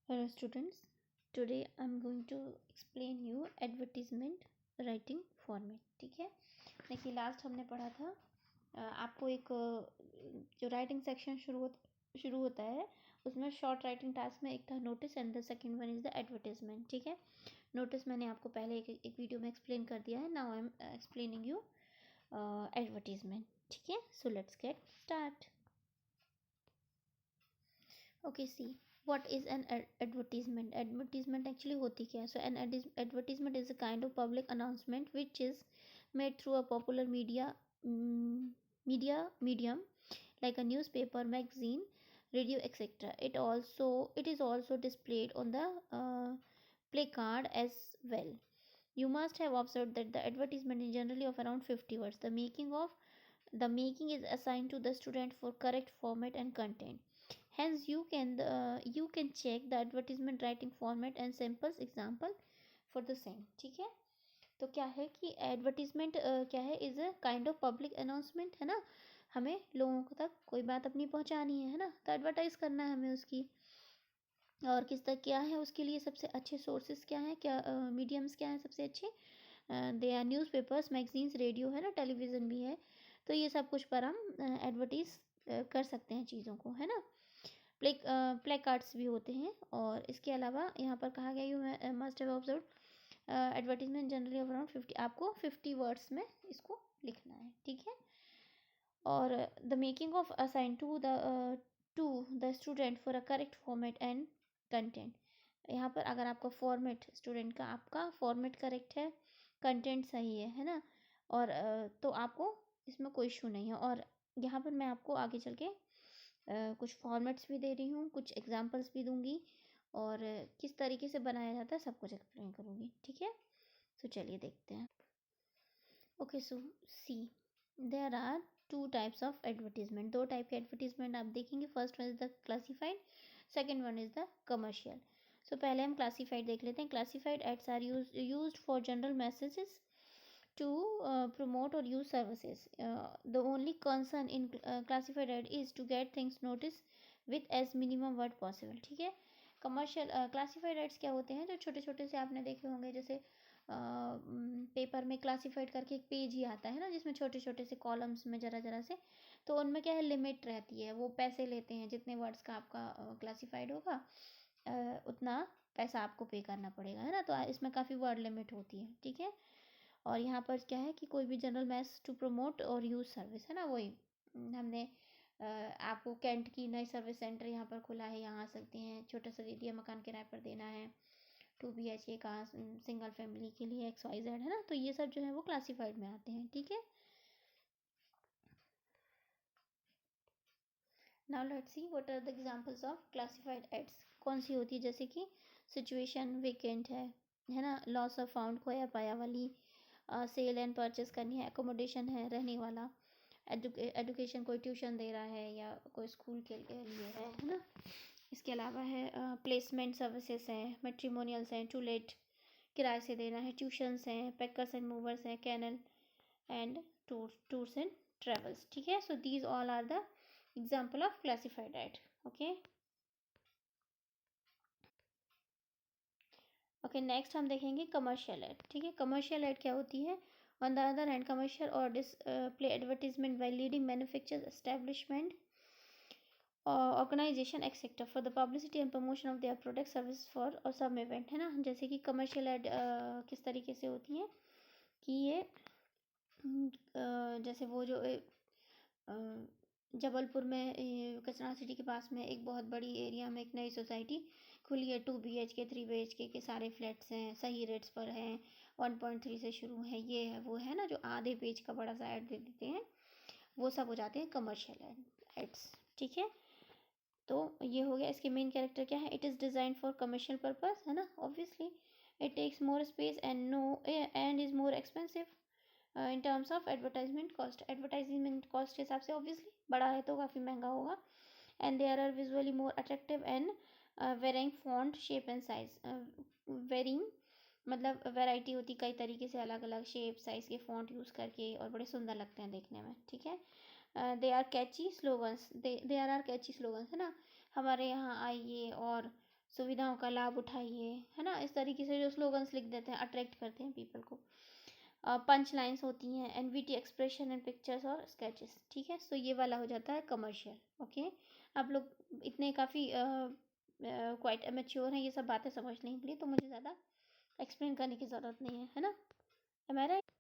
Hello students, today I'm going to explain you advertisement writing format. ठीक है, देखिए last हमने पढ़ा था आपको एक जो राइटिंग सेक्शन शुरू होता है उसमें शॉर्ट राइटिंग टास्क में एक था notice and the second one is the advertisement. ठीक है, नोटिस मैंने आपको पहले एक वीडियो में एक्सप्लेन कर दिया है. Now I am explaining you advertisement. ठीक है, so let's get start. Okay, see what is an advertisement. Advertisement actually होती क्या है? So an advertisement is a kind of public announcement which is made through a popular medium like a newspaper, magazine, radio, etc. It is also displayed on the placard as well. You must have observed that the advertisement is generally of around 50 words. The making is assigned to the student for correct format and content. Hence you can check the advertisement writing format and samples example for the same. ठीक है, तो क्या है कि advertisement क्या है, is a kind of public announcement है ना. हमें लोगों तक कोई बात अपनी पहुंचानी है ना, तो एडवर्टाइज करना है हमें उसकी. और किस तक क्या है, उसके लिए सबसे अच्छे सोर्सेज क्या हैं, क्या मीडियम्स क्या हैं सबसे अच्छे. They are newspapers, magazines, radio है ना, टेलीविज़न भी है. तो ये सब कुछ पर हम एडवर्टीज़ कर सकते हैं चीज़ों को, है ना. प्ले कार्ड्स भी होते हैं. और इसके अलावा यहाँ पर कहा गया you must have observe advertisement generally around 50. आपको 50 वर्ड्स में इसको लिखना है. ठीक है, और the making of assign to the student for a correct format and content. यहाँ पर अगर आपका फॉर्मेट स्टूडेंट का आपका फॉर्मेट करेक्ट है, कंटेंट सही है ना, और तो आपको इसमें कोई इशू नहीं है. और यहाँ पर मैं आपको आगे चल के कुछ फॉर्मेट्स भी दे रही हूँ, कुछ एग्जांपल्स भी दूंगी, और किस तरीके से बनाया जाता है सब कुछ एक्सप्लेन करूँगी. ठीक है, तो चलिए देखते हैं. Okay, so see there are two types of advertisement. दो टाइप के एडवर्टीजमेंट आप देखेंगे. First one is the classified, second one is the commercial. So पहले हम क्लासीफाइड देख लेते हैं. Classified ads are used for general messages to promote or use services. The only concern in classified ad is to get things noticed with as minimum word possible. ठीक है, commercial classified ads क्या होते हैं, जो छोटे छोटे से आपने देखे होंगे, जैसे पेपर में क्लासिफाइड करके एक पेज ही आता है ना, जिसमें छोटे छोटे से कॉलम्स में जरा जरा से, तो उनमें क्या है, लिमिट रहती है. वो पैसे लेते हैं, जितने वर्ड्स का आपका क्लासिफाइड होगा उतना पैसा आपको पे करना पड़ेगा, है ना. तो इसमें काफ़ी वर्ड लिमिट होती है. ठीक है, और यहाँ पर क्या है कि कोई भी जनरल मैस टू प्रमोट और यूज़ सर्विस है ना, वही हमने आपको कैंट की नई सर्विस सेंटर यहाँ पर खुला है, यहाँ आ सकते हैं. छोटा सा एरिया मकान किराए पर देना है, 2 BHK का सिंगल फैमिली के लिए XYZ है ना. तो ये सब जो है वो क्लासीफाइड में आते हैं. ठीक है, now let's see what are the examples of classified ads. कौन सी होती है, जैसे कि सिचुएशन वेकेंट है ना, लॉस ऑफ फाउंड, खोया पाया वाली, सेल एंड परचेस करनी है, एकोमोडेशन है, रहने वाला, एजुकेशन, कोई ट्यूशन दे रहा है या कोई स्कूल के लिए है ना. इसके अलावा है प्लेसमेंट सर्विसेज हैं, मैट्रिमोनियल्स हैं, टू लेट, किराए से देना है, ट्यूशन्स हैं, पैकर्स एंड मूवर्स हैं, kennel and tours and travels. ठीक है, so these all are the example of classified ad. Okay okay, next हम देखेंगे कमर्शियल एड. ठीक है, कमर्शियल एड क्या होती है. On the other hand, commercial or display advertisement by leading manufacturers, establishment, organisation etcetera for the publicity and promotion of their product service for or some event, है ना. जैसे कि commercial add किस तरीके से होती हैं कि ये जैसे वो जो जबलपुर में कचरा सिटी के पास में एक बहुत बड़ी एरिया में एक नई सोसाइटी खुली है, 2 BHK 3 BHK के सारे फ्लैट्स हैं, सही रेट्स पर हैं, 1.3 से शुरू है, ये है वो है ना, जो आधे पेज का बड़ा सा ऐड दे देते हैं, वो सब हो जाते हैं कमर्शियल एड्स. ठीक है, तो ये हो गया. इसके मेन कैरेक्टर क्या है, it is design for commercial purpose, है ना. Obviously it takes more space and is more expensive in terms of advertisement cost. Advertisement cost के हिसाब से ऑब्वियसली बड़ा है तो काफ़ी महंगा होगा. And there are visually more attractive and varying font shape and size. Varying मतलब वैरायटी होती, कई तरीके से अलग अलग शेप साइज़ के फॉन्ट यूज़ करके, और बड़े सुंदर लगते हैं देखने में. ठीक है, they are catchy slogans, they are catchy slogans, है ना. हमारे यहाँ आइए और सुविधाओं का लाभ उठाइए, है ना। इस तरीके से जो स्लोगन्स लिख देते हैं, अट्रैक्ट करते हैं पीपल को। पंच लाइन्स होती हैं, एनवीटी एक्सप्रेशन एंड पिक्चर्स और स्केचेस, ठीक है। सो ये वाला हो जाता है कमर्शियल। ओके, आप लोग इतने काफ़ी क्वाइट मैच्योर हैं ये सब बातें समझने के लिए, तो मुझे ज़्यादा एक्सप्लेन करने की ज़रूरत नहीं है ना। Am I right?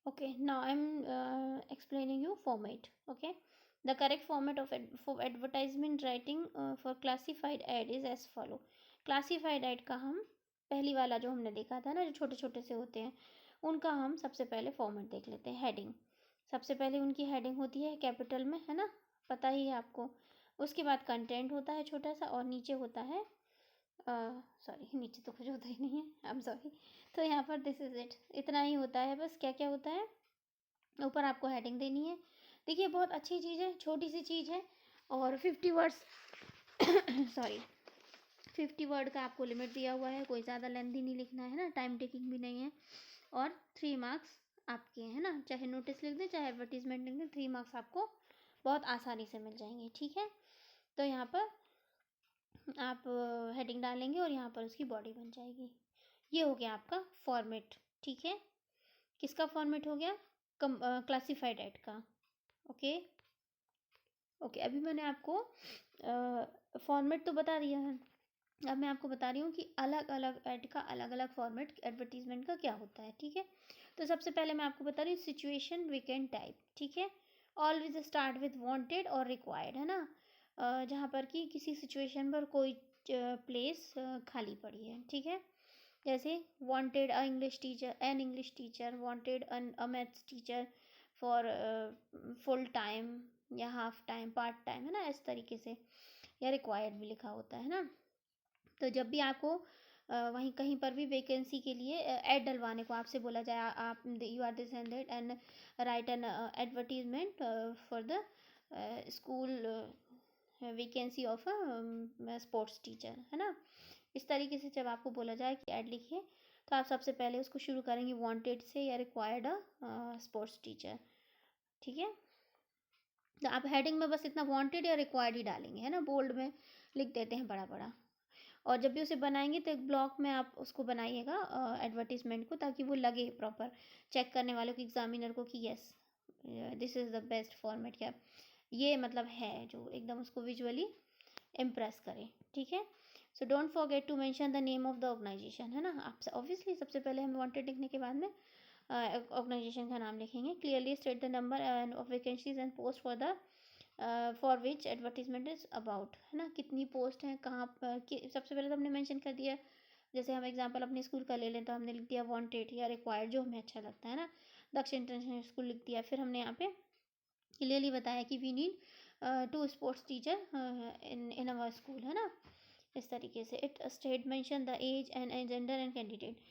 Okay, now I'm explaining you format. Okay, the correct format of for advertisement writing for classified ad is as follow. Classified ad का हम पहली वाला जो हमने देखा था ना, जो छोटे छोटे से होते हैं, उनका हम सबसे पहले फॉर्मेट देख लेते हैं। हेडिंग, सबसे पहले उनकी हेडिंग होती है कैपिटल में, है ना, पता ही है आपको। उसके बाद कंटेंट होता है छोटा सा, और नीचे होता है सॉरी, नीचे तो कुछ होता ही नहीं है, आई एम सॉरी। तो यहाँ पर दिस इज़ इट, इतना ही होता है बस। क्या क्या होता है, ऊपर आपको हेडिंग देनी है। देखिए बहुत अच्छी चीज़ है, छोटी सी चीज़ है, और 50 वर्ड्स सॉरी 50 वर्ड का आपको लिमिट दिया हुआ है, कोई ज़्यादा लेंथी नहीं लिखना है ना, टाइम टेकिंग भी नहीं है। और 3 मार्क्स आपके हैं ना, चाहे नोटिस लिख दें चाहे एडवर्टीजमेंट लिख दें, 3 मार्क्स आपको बहुत आसानी से मिल जाएंगे, ठीक है। तो यहाँ पर आप हेडिंग डालेंगे और यहाँ पर उसकी बॉडी बन जाएगी। ये हो गया आपका फॉर्मेट, ठीक है। किसका फॉर्मेट हो गया? क्लासिफाइड एड का। ओके ओके, अभी मैंने आपको फॉर्मेट तो बता दिया है, अब मैं आपको बता रही हूँ कि अलग अलग ऐड का अलग अलग फॉर्मेट एडवर्टीजमेंट का क्या होता है, ठीक है। तो सबसे पहले मैं आपको बता रही हूँ सिचुएशन वीकेंड टाइप, ठीक है। ऑलवेज स्टार्ट विथ वांटेड और रिक्वायर्ड, है ना। जहाँ पर कि किसी सिचुएशन पर कोई प्लेस खाली पड़ी है, ठीक है। जैसे wanted a English teacher, an English teacher, wanted a maths teacher for full time या हाफ टाइम, पार्ट टाइम, है ना, इस तरीके से। या रिक्वायर्ड भी लिखा होता है ना। तो जब भी आपको वहीं कहीं पर भी वैकेंसी के लिए ऐड डलवाने को आपसे बोला जाए, आप you are this and that and write an advertisement for the school vacancy of a sports teacher, है ना। इस तरीके से जब आपको बोला जाए कि ऐड लिखिए, तो आप सबसे पहले उसको शुरू करेंगे वांटेड से या रिक्वायर्ड अ स्पोर्ट्स टीचर, ठीक है। तो आप हेडिंग में बस इतना वांटेड या रिक्वायर्ड ही डालेंगे, है ना, बोल्ड में लिख देते हैं बड़ा बड़ा। और जब भी उसे बनाएंगे तो एक ब्लॉक में आप उसको बनाइएगा एडवर्टीजमेंट को, ताकि वो लगे प्रॉपर चेक करने वालों की, एग्जामिनर को, कि yes this is the best format, क्या ये मतलब है जो एकदम उसको विजुअली इम्प्रेस करे, ठीक है। So don't forget to mention the name of the organization, है ना। आप ऑब्वियसली सबसे पहले हम वांटेड लिखने के बाद में ऑर्गेनाइजेशन का नाम लिखेंगे। Clearly state the number of vacancies and post for which advertisement is about, है ना। कितनी पोस्ट हैं, कहाँ पर, सबसे पहले तो हमने मेंशन कर दिया। जैसे हम एग्जांपल अपने स्कूल का ले लें तो हमने लिख दिया वांटेड या रिक्वायर्ड, जो हमें अच्छा लगता है ना। दक्षिण इंटरनेशनल स्कूल लिख दिया। फिर हमने यहाँ पे क्लियरली बताया कि we need 2 sports teacher in our school, है ना। इस तरीके से it state mention the age and gender and candidate.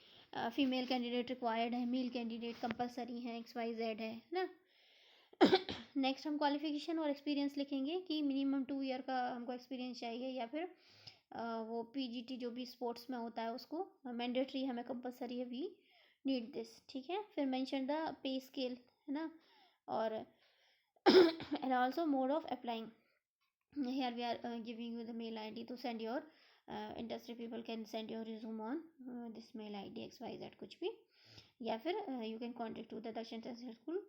Female candidate required है, मेल कैंडिडेट कंपलसरी है, XYZ है ना। नेक्स्ट हम क्वालिफिकेशन और एक्सपीरियंस लिखेंगे कि मिनिमम 2 ईयर का हमको एक्सपीरियंस चाहिए, या फिर वो PGT जो भी स्पोर्ट्स में होता है उसको मैंडेटरी हमें कंपलसरी है, वी नीड दिस, ठीक है। फिर मेंशन द पे स्केल, है ना। और and also mode of applying, here we are giving you the mail ID to send your industry people can send your resume on this mail ID XYZ कुछ भी, या फिर you can contact to the Dakshin international school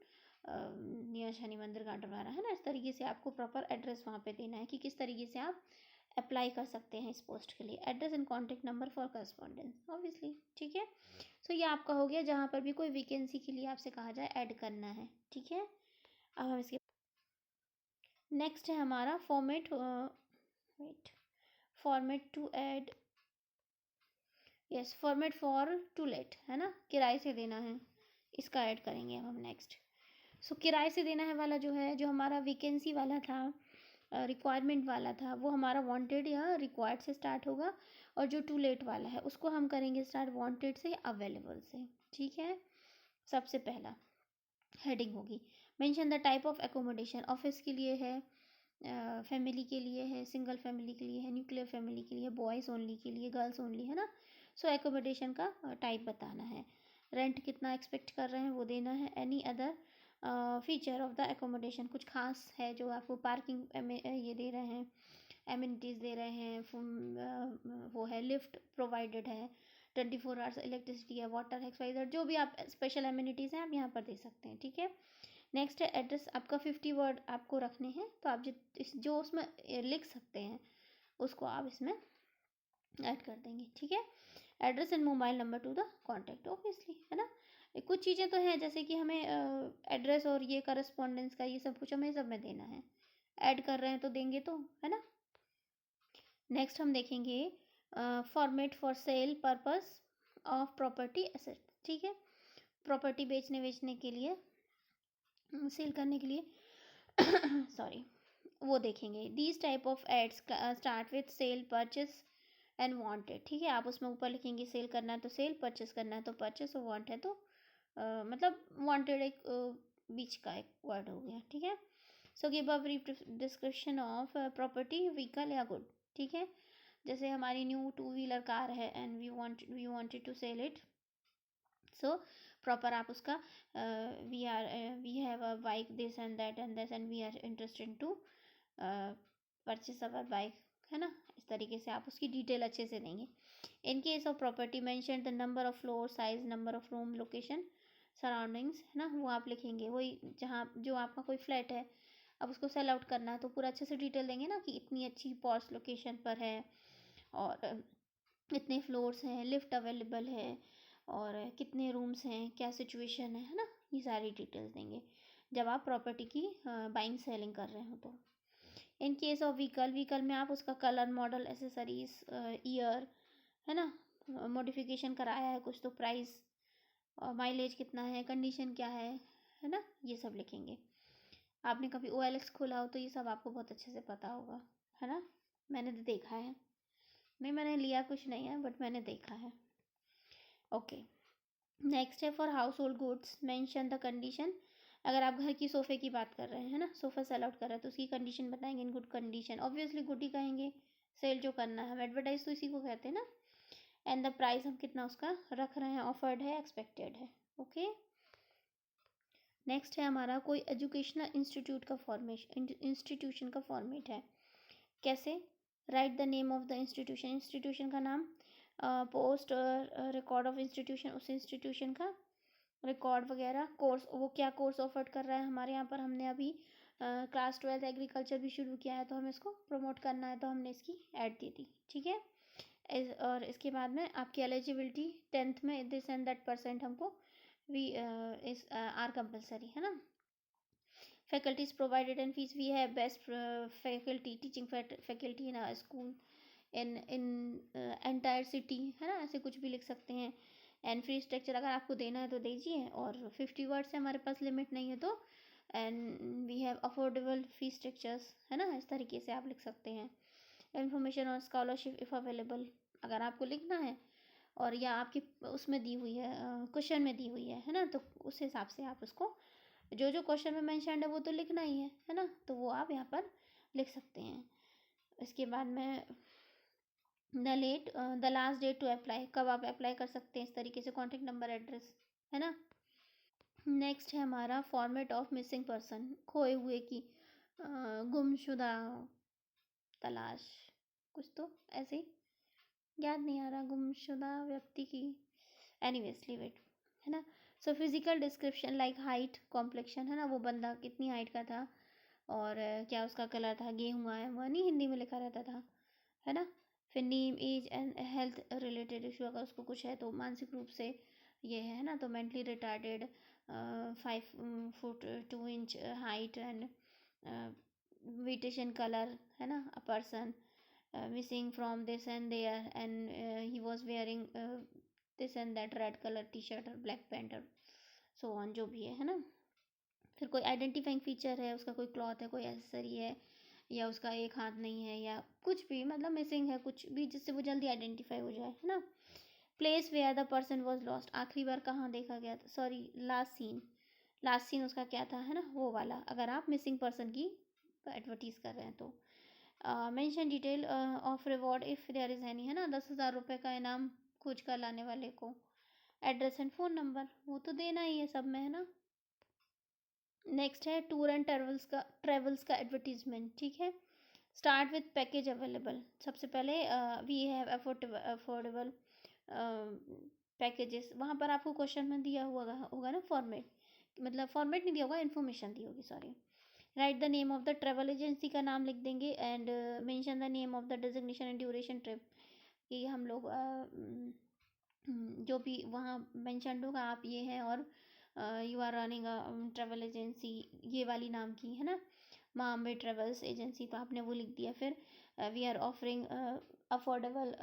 near Shani Mandir Ganthwara, है ना। इस तरीके से आपको प्रॉपर एड्रेस वहाँ पे देना है कि किस तरीके से आप अप्लाई कर सकते हैं इस पोस्ट के लिए। Address and contact number for correspondence obviously, ठीक है। सो ये आपका हो गया जहाँ पर भी कोई वैकेंसी के लिए आपसे कहा जाए ऐड करना है, ठीक है। अब हम इसके नेक्स्ट है हमारा format, wait, format to ad, yes, format for to let, है ना, किराए से देना है, इसका ऐड करेंगे अब हम नेक्स्ट। सो किराए से देना है वाला जो है, जो हमारा वैकेंसी वाला था, रिक्वायरमेंट वाला था, वो हमारा वांटेड या रिक्वायर्ड से स्टार्ट होगा। और जो टू लेट वाला है उसको हम करेंगे स्टार्ट वांटेड से या अवेलेबल से, ठीक है। सबसे पहला हेडिंग होगी mention the type of accommodation, office के लिए है, फैमिली के लिए है, सिंगल फैमिली के लिए है, न्यूक्लियर फैमिली के लिए, बॉयज़ ओनली के लिए, गर्ल्स ओनली, है ना। सो एकोमोडेशन का टाइप बताना है, रेंट कितना एक्सपेक्ट कर रहे हैं वो देना है। Any other feature of the accommodation, कुछ खास है जो आपको पार्किंग में ये दे रहे हैं, एमिनिटीज़ दे रहे हैं, वो है लिफ्ट प्रोवाइडेड है, 24 आवर्स इलेक्ट्रिसिटी है, वाटर है, एक्सवाइजर, जो भी आप स्पेशल एमिनिटीज़ हैं आप यहाँ पर दे सकते हैं, ठीक है। नेक्स्ट है एड्रेस, आपका 50 वर्ड आपको रखने हैं, तो आप जो उसमें लिख सकते हैं उसको आप इसमें ऐड कर देंगे, ठीक है। Address and mobile number two the contact, obviously, है ना। कुछ चीज़ें तो हैं जैसे कि हमें एड्रेस और ये करस्पॉन्डेंस का ये सब कुछ हमें सब में देना है, ऐड कर रहे हैं तो देंगे तो, है ना। नेक्स्ट हम देखेंगे format for sale purpose of property asset, ठीक है। प्रॉपर्टी बेचने के लिए, सेल करने के लिए सॉरी, वो देखेंगे। These type of ads start with sale, purchase and wanted, ठीक है। आप उसमें ऊपर लिखेंगे सेल करना है तो सेल, परचेस करना है तो परचेस, और वांट है तो मतलब वांटेड एक बीच का एक वर्ड हो गया, ठीक है। So give a brief description of property, vehicle या गुड, ठीक है। जैसे हमारी न्यू 2 व्हीलर कार है and we wanted to sell it, so proper आप उसका we have a bike this and that and this and we are interested to purchase our bike, है ना। इस तरीके से आप उसकी डिटेल अच्छे से देंगे। In case of property mention the number of floor, size, number of room, location, surroundings, है ना, वो आप लिखेंगे। वही जहाँ जो आपका कोई फ्लैट है, अब उसको सेल आउट करना है तो पूरा अच्छे से डिटेल देंगे ना, कि इतनी अच्छी पॉश लोकेशन पर है और इतने फ्लोर्स हैं, लिफ्ट अवेलेबल है और कितने रूम्स हैं, क्या सिचुएशन है ना, ये सारी डिटेल्स देंगे जब आप प्रॉपर्टी की बाइंग सेलिंग कर रहे हो तो। इन केस ऑफ व्हीकल में आप उसका कलर, मॉडल, एसेसरीज, ईयर, है ना, मॉडिफिकेशन कराया है कुछ तो प्राइस, और माइलेज कितना है, कंडीशन क्या है ना, ये सब लिखेंगे। आपने कभी OLX खोला हो तो ये सब आपको बहुत अच्छे से पता होगा, है ना। मैंने तो देखा है, नहीं मैंने लिया कुछ नहीं है बट मैंने देखा है। ओके, नेक्स्ट है for house hold goods mention the condition. अगर आप घर की सोफ़े की बात कर रहे हैं, है ना, सोफ़ा सेल आउट कर रहे हैं तो उसकी कंडीशन बताएंगे, in good condition, obviously good ही कहेंगे, सेल जो करना है, हम एडवर्टाइज तो इसी को कहते हैं ना। एंड द प्राइस हम कितना उसका रख रहे हैं, ऑफर्ड है, एक्सपेक्टेड है, ओके। नेक्स्ट है हमारा कोई एजुकेशनल इंस्टीट्यूशन का फॉर्मेट है, कैसे, right the name of the institution का नाम, पोस्ट रिकॉर्ड ऑफ इंस्टीट्यूशन, उस इंस्टीट्यूशन का रिकॉर्ड वगैरह, कोर्स, वो क्या कोर्स ऑफर कर रहा है। हमारे यहाँ पर हमने अभी क्लास 12 एग्रीकल्चर भी शुरू किया है तो हमें इसको प्रमोट करना है तो हमने इसकी ऐड दे दी, ठीक है। और इसके बाद में आपकी एलिजिबिलिटी 10th में दिस एंड दैट परसेंट हमको वी इस आर कंपलसरी, है ना। Faculties provided and fees, we have best faculty, teaching faculty in our school in entire city, है ना, ऐसे कुछ भी लिख सकते हैं। एंड फ्री स्ट्रक्चर अगर आपको देना है तो दीजिए, और 50 वर्ड से हमारे पास लिमिट नहीं है तो, and we have affordable fee structures, है ना, इस तरीके से आप लिख सकते हैं। Information on scholarship if available, अगर आपको लिखना है और या आपकी उसमें दी हुई है, क्वेश्चन में दी हुई है ना, तो उस हिसाब से आप उसको जो जो क्वेश्चन में मेंशन्ड है वो तो लिखना ही है ना, तो वो आप यहाँ पर लिख सकते हैं। इसके बाद में the last date to apply, कब आप अप्लाई कर सकते हैं, इस तरीके से कॉन्टेक्ट नंबर, एड्रेस, है ना। नेक्स्ट है हमारा फॉर्मेट ऑफ मिसिंग पर्सन, खोए हुए की, गुमशुदा, तलाश, कुछ तो ऐसे ही याद नहीं आ रहा, गुमशुदा व्यक्ति की, एनीवेज लीव इट, है ना। So physical description like height, complexion, है ना, वो बंदा कितनी हाइट का था और क्या उसका कलर था, गेहुआ है, वह नहीं हिंदी में लिखा रहता था, है ना। फिर name, age and health related issue, अगर उसको कुछ है तो मानसिक रूप से ये है ना, तो mentally retarded, 5 foot 2 inch height and wheatish colour, है ना, a person missing from this and there and he was wearing this and that red color t-shirt और black pant और so on, जो भी है ना। फिर कोई आइडेंटिफाइंग फीचर है, उसका कोई क्लॉथ है, कोई एसेसरी है, या उसका एक हाथ नहीं है, या कुछ भी मतलब मिसिंग है कुछ भी जिससे वो जल्दी आइडेंटिफाई हो जाए, है ना। Place where the person was lost, आखिरी बार कहाँ देखा गया था, सॉरी लास्ट सीन उसका क्या था, है ना, वो वाला, अगर आप मिसिंग पर्सन की एडवर्टीज़ कर रहे हैं तो। Mention detail of reward if there is any, है ना, 10,000 रुपये का इनाम खोज कर लाने वाले को। एड्रेस एंड फ़ोन नंबर वो तो देना ही है सब में, है ना। नेक्स्ट है टूर एंड ट्रेवल्स का एडवर्टीजमेंट, ठीक है। Start with package available. सबसे पहले वी हैव अफोर्डेबल पैकेजेस। वहाँ पर आपको क्वेश्चन में दिया हुआ होगा ना फॉर्मेट, मतलब फॉर्मेट नहीं दिया होगा, इन्फॉर्मेशन दी होगी, sorry. Right the name of the travel agency का नाम लिख देंगे and mention the name of the designation and duration trip, कि हम लोग जो भी वहाँ मेंशन होगा आप ये हैं और you are running travel agency ये वाली नाम की, है ना, माँ अम्बे ट्रेवल्स एजेंसी, तो आपने वो लिख दिया। फिर we are offering affordable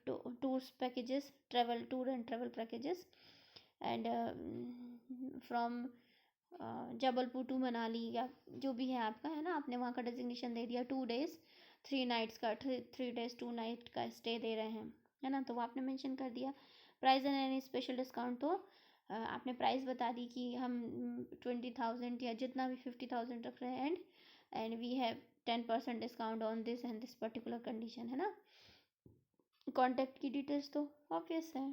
tours packages, travel tour and travel packages and from Jabalpur to Manali, या जो भी है आपका, है ना, आपने वहाँ का डेजिग्नेशन दे दिया। 2 days 3 nights का, 3 days 2 night का स्टे दे रहे हैं, है ना, तो वो आपने मेंशन कर दिया। Price and any special discount, तो आपने प्राइस बता दी कि हम 20,000 या जितना भी 50,000 रख रहे हैं and we have 10% discount on this and this particular condition, है ना। कॉन्टैक्ट की डिटेल्स तो ऑब्वियस है।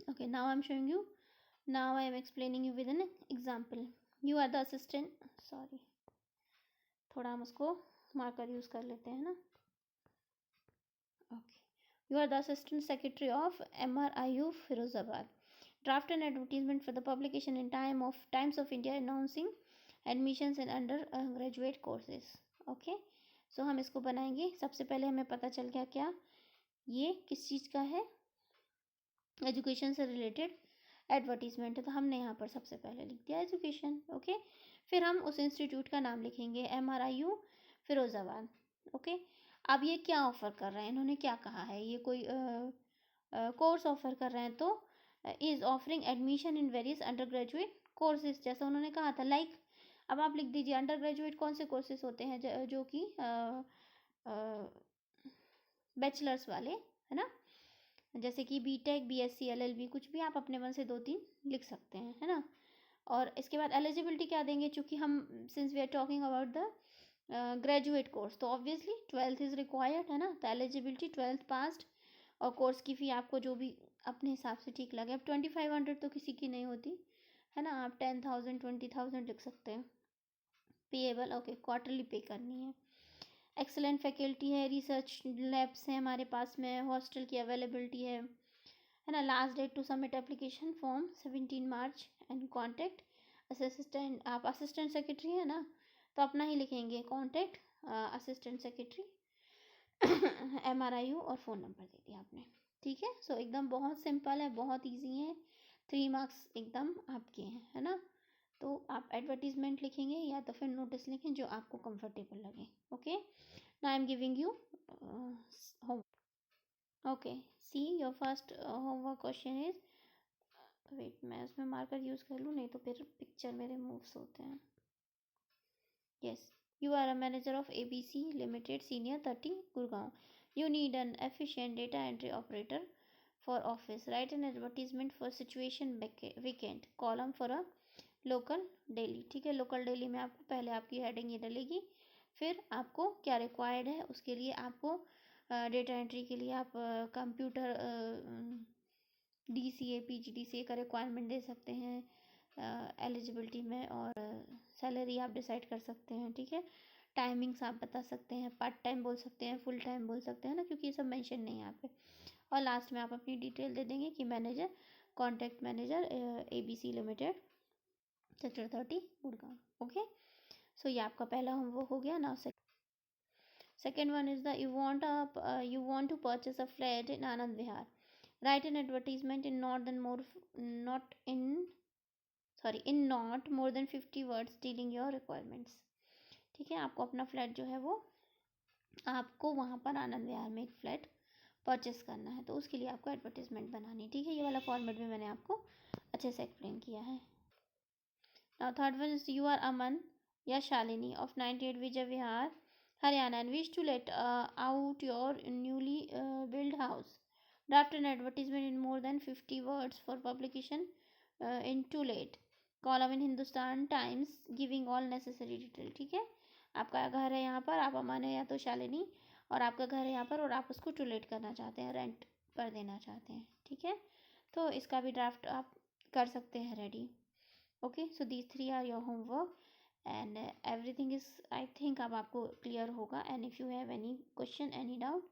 Okay, now I am showing you, now I am explaining you with an example. You are the assistant, sorry थोड़ा हम उसको marker use कर लेते हैं ना। Okay, you are the assistant secretary of MRIU Firozabad. Draft an advertisement for the publication in Times of India announcing admissions in undergraduate courses. Okay, so हम इसको बनाएंगे। सबसे पहले हमें पता चल गया क्या ये किस चीज़ का है, एजुकेशन से रिलेटेड एडवर्टीजमेंट है, तो हमने यहाँ पर सबसे पहले लिख दिया एजुकेशन। ओके, फिर हम उस इंस्टीट्यूट का नाम लिखेंगे MRIU फिरोज़ाबाद। ओके, अब ये क्या ऑफ़र कर रहे हैं, इन्होंने क्या कहा है, ये कोई कोर्स ऑफ़र कर रहे हैं, तो is offering admission in various under graduate courses, जैसा उन्होंने कहा था। लाइक अब आप लिख दीजिए अंडर ग्रेजुएट कौन से कोर्सेज होते हैं, जो कि बैचलर्स वाले, है ना, जैसे कि BTech BSc LLB, कुछ भी आप अपने मन से 2-3 लिख सकते हैं, है ना। और इसके बाद एलिजिबिलिटी क्या देंगे, चूँकि हम since we are talking about the graduate course, तो ऑब्वियसली 12th इज़ रिक्वायर्ड, है ना, तो एलिजिबिलिटी 12th पास्ड, और कोर्स की फ़ी आपको जो भी अपने हिसाब से ठीक लगे। अब 2500 तो किसी की नहीं होती, है ना, आप 10,000 20,000 लिख सकते हैं। पेएबल, ओके, क्वार्टरली पे करनी है। एक्सेलेंट फैकल्टी है, रिसर्च लैब्स हैं हमारे पास में, हॉस्टल की अवेलेबिलिटी है ना। Last date to submit application form 17 March and contact assistant, आप असिस्टेंट सेक्रेटरी है ना, तो अपना ही लिखेंगे कॉन्टैक्ट असिस्टेंट सेक्रेटरी MRIU और फ़ोन नंबर दे दिया आपने, ठीक है। सो एकदम बहुत सिंपल है, बहुत इजी है, 3 मार्क्स एकदम आपके हैं, है ना। तो आप एडवर्टीजमेंट लिखेंगे या तो फिर नोटिस लिखें, जो आपको कंफर्टेबल लगे। Okay, now I am giving you home. Okay, see your first homework question is, wait मैं उसमें मार्कर यूज़ कर लूँ, नहीं तो फिर पिक्चर मेरे मूव्स होते हैं। Yes, you are a manager of ABC Limited, Senior 30, Gurgaon. You need an efficient data entry operator for office. Write an advertisement for situation vacant. Column for a local daily. ठीक है, local daily में आपको पहले आपकी heading ये डलेगी, फिर आपको क्या रिक्वायर्ड है, उसके लिए आपको डेटा एंट्री के लिए आप कंप्यूटर DCA PGDCA का रिक्वायरमेंट दे सकते हैं एलिजिबिलिटी में, और सैलरी आप डिसाइड कर सकते हैं, ठीक है। टाइमिंग्स आप बता सकते हैं, पार्ट टाइम बोल सकते हैं, फुल टाइम बोल सकते हैं ना, क्योंकि ये सब मेंशन नहीं है यहाँ पे। और लास्ट में आप अपनी डिटेल दे देंगे कि manager, contact manager ABC limited, sector 30 Gurgaon. Okay, so ये आपका पहला होमवर्क हो गया। Now second one is the you want to purchase a flat in Anand Vihar. Write an advertisement in not more than 50 words dealing your requirements. ठीक है, आपको अपना flat जो है वो आपको वहाँ पर आनंद विहार में एक फ्लैट परचेस करना है, तो उसके लिए आपको एडवर्टीजमेंट बनानी है, ठीक है। ये वाला फॉर्मेट भी मैंने आपको अच्छे से एक्सप्लेन किया है। Now third one is you are Aman या Shalini of 98 Vijay Vihar Haryana and wish to let out your newly build house. Draft an advertisement in more than 50 words for publication in too late. Column in Hindustan times giving all necessary detail, ठीक है। आपका घर है यहाँ पर, आप अमन है या तो शालिनी, और आपका घर है यहाँ पर, और आप उसको टू लेट करना चाहते हैं, रेंट पर देना चाहते हैं, ठीक है। तो इसका भी ड्राफ्ट आप कर सकते हैं ready. Okay, so these 3 are your homework and everything is I think अब आपको क्लियर होगा. And if you have any question any doubt,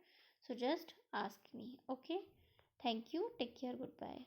so just ask me. Okay, thank you, take care, good bye.